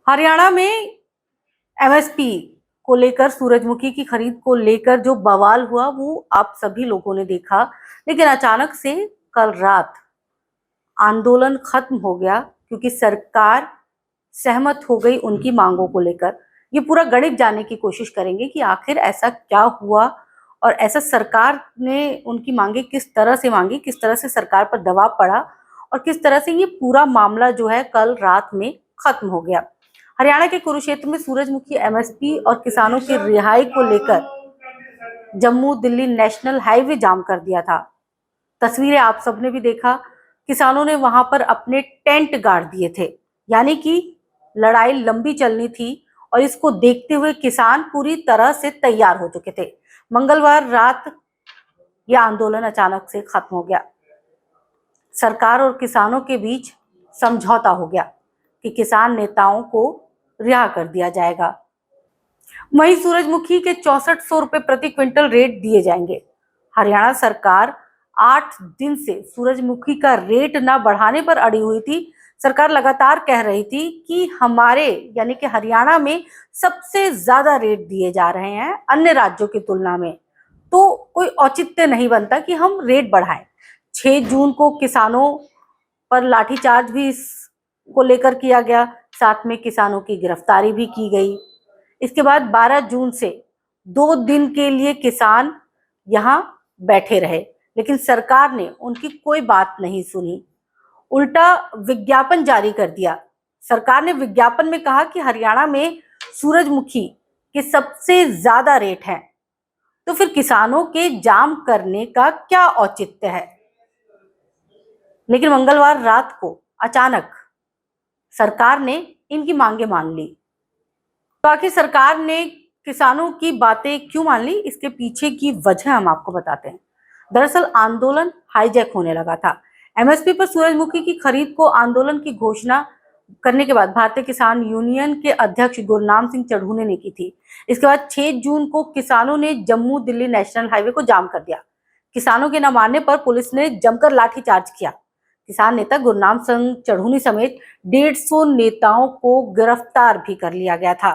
हरियाणा में एमएसपी को लेकर, सूरजमुखी की खरीद को लेकर जो बवाल हुआ वो आप सभी लोगों ने देखा। लेकिन अचानक से कल रात आंदोलन खत्म हो गया क्योंकि सरकार सहमत हो गई उनकी मांगों को लेकर। ये पूरा गणित जानने की कोशिश करेंगे कि आखिर ऐसा क्या हुआ और ऐसा सरकार ने उनकी मांगे किस तरह से मांगी, किस तरह से सरकार पर दबाव पड़ा और किस तरह से ये पूरा मामला जो है कल रात में खत्म हो गया। हरियाणा के कुरुक्षेत्र में सूरजमुखी एमएसपी और किसानों की रिहाई को लेकर जम्मू दिल्ली नेशनल हाईवे जाम कर दिया था। तस्वीरें आप सबने भी देखा, किसानों ने वहां पर अपने टेंट गाड़ दिए थे, यानी कि लड़ाई लंबी चलनी थी और इसको देखते हुए किसान पूरी तरह से तैयार हो चुके थे। मंगलवार रात यह आंदोलन अचानक से खत्म हो गया। सरकार और किसानों के बीच समझौता हो गया कि किसान नेताओं को रिहा कर दिया जाएगा। वहीं सूरजमुखी के 6400 रुपए प्रति क्विंटल रेट दिए जाएंगे। हरियाणा सरकार 8 दिन से सूरजमुखी का रेट ना बढ़ाने पर अड़ी हुई थी। सरकार लगातार कह रही थी कि हमारे यानी कि हरियाणा में सबसे ज्यादा रेट दिए जा रहे हैं अन्य राज्यों की तुलना में, तो कोई औचित्य नहीं बनता कि हम रेट बढ़ाएं। 6 जून को किसानों पर लाठीचार्ज भी इसको लेकर किया गया, साथ में किसानों की गिरफ्तारी भी की गई। इसके बाद 12 जून से 2 दिन के लिए किसान यहाँ बैठे रहे, लेकिन सरकार ने उनकी कोई बात नहीं सुनी, उल्टा विज्ञापन जारी कर दिया। सरकार ने विज्ञापन में कहा कि हरियाणा में सूरजमुखी के सबसे ज्यादा रेट हैं, तो फिर किसानों के जाम करने का क्या औचित्य है। लेकिन मंगलवार रात को अचानक सरकार ने इनकी मांगे मान ली। तो आखिर सरकार ने किसानों की बातें क्यों मान ली, इसके पीछे की वजह हम आपको बताते हैं। दरअसल आंदोलन हाईजैक होने लगा था। एमएसपी पर सूरजमुखी की खरीद को आंदोलन की घोषणा करने के बाद भारतीय किसान यूनियन के अध्यक्ष गुरनाम सिंह चढ़ूने ने की थी। इसके बाद 6 जून को किसानों ने जम्मू दिल्ली नेशनल हाईवे को जाम कर दिया। किसानों के न मानने पर पुलिस ने जमकर लाठीचार्ज किया। किसान नेता गुरनाम सिंह चढ़ूनी समेत 150 नेताओं को गिरफ्तार भी कर लिया गया था।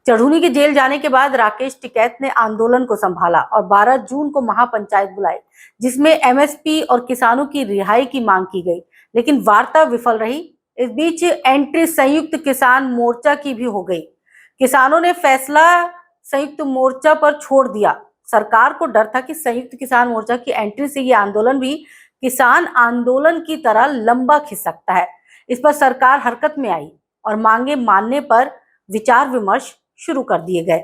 चढ़ूनी के जेल जाने के बाद राकेश टिकैत ने आंदोलन को संभाला और 12 जून को महापंचायत बुलाई, जिसमें एमएसपी और किसानों की रिहाई की मांग की गई, लेकिन वार्ता विफल रही। इस बीच एंट्री संयुक्त किसान मोर्चा की भी हो गई। किसानों ने फैसला संयुक्त मोर्चा पर छोड़ दिया। सरकार को डर था कि संयुक्त किसान मोर्चा की एंट्री से ये आंदोलन भी किसान आंदोलन की तरह लंबा खिंच सकता है। इस पर सरकार हरकत में आई और मांगे मानने पर विचार विमर्श शुरू कर दिए गए।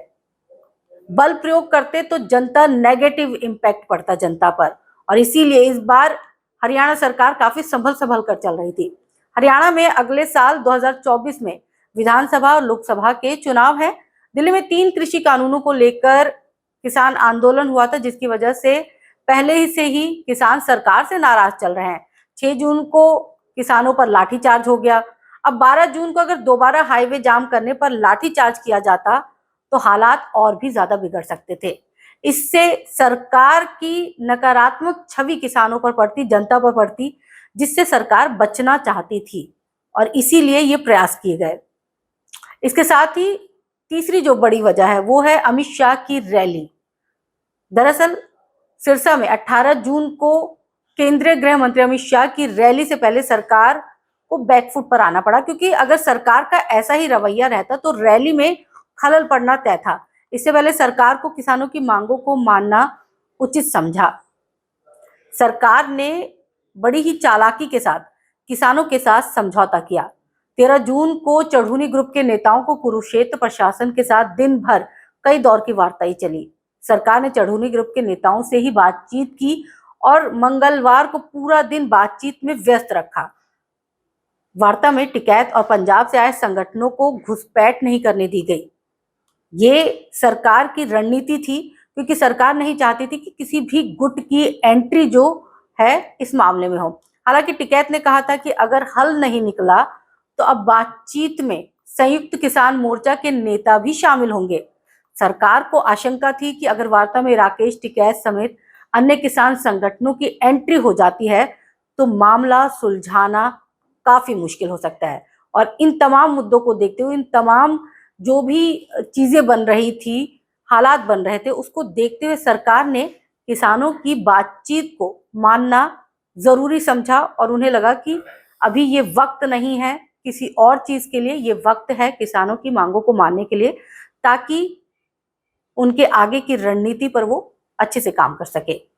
बल प्रयोग करते तो जनता नेगेटिव इम्पैक्ट पड़ता जनता पर, और इसीलिए इस बार हरियाणा सरकार काफी संभल संभल कर चल रही थी। हरियाणा में अगले साल 2024 में विधानसभा और लोकसभा के चुनाव है। दिल्ली में 3 कृषि कानूनों को लेकर किसान आंदोलन हुआ था, जिसकी वजह से पहले ही से ही किसान सरकार से नाराज चल रहे हैं। 6 जून को किसानों पर लाठीचार्ज हो गया। अब 12 जून को अगर दोबारा हाईवे जाम करने पर लाठीचार्ज किया जाता तो हालात और भी ज्यादा बिगड़ सकते थे। इससे सरकार की नकारात्मक छवि किसानों पर पड़ती, जनता पर पड़ती, जिससे सरकार बचना चाहती थी और इसीलिए ये प्रयास किए गए। इसके साथ ही तीसरी जो बड़ी वजह है वो है अमित शाह की रैली। दरअसल सिरसा में 18 जून को केंद्रीय गृह मंत्री अमित शाह की रैली से पहले सरकार को बैकफुट पर आना पड़ा, क्योंकि अगर सरकार का ऐसा ही रवैया रहता तो रैली में खलल पड़ना तय था। इससे पहले सरकार को किसानों की मांगों को मानना उचित समझा। सरकार ने बड़ी ही चालाकी के साथ किसानों के साथ समझौता किया। 13 जून को चढ़ूनी ग्रुप के नेताओं को कुरुक्षेत्र प्रशासन के साथ दिन भर कई दौर की वार्ताएं चली। सरकार ने चढ़ूनी ग्रुप के नेताओं से ही बातचीत की और मंगलवार को पूरा दिन बातचीत में व्यस्त रखा। वार्ता में टिकैत और पंजाब से आए संगठनों को घुसपैठ नहीं करने दी गई। ये सरकार की रणनीति थी, क्योंकि सरकार नहीं चाहती थी कि किसी भी गुट की एंट्री जो है इस मामले में हो। हालांकि टिकैत ने कहा था कि अगर हल नहीं निकला तो अब बातचीत में संयुक्त किसान मोर्चा के नेता भी शामिल होंगे। सरकार को आशंका थी कि अगर वार्ता में राकेश टिकैत समेत अन्य किसान संगठनों की एंट्री हो जाती है तो मामला सुलझाना काफी मुश्किल हो सकता है और इन तमाम मुद्दों को देखते हुए, इन तमाम जो भी चीजें बन रही थी, हालात बन रहे थे, उसको देखते हुए सरकार ने किसानों की बातचीत को मानना जरूरी समझा और उन्हें लगा कि अभी ये वक्त नहीं है किसी और चीज के लिए, ये वक्त है किसानों की मांगों को मानने के लिए, ताकि उनके आगे की रणनीति पर वो अच्छे से काम कर सके।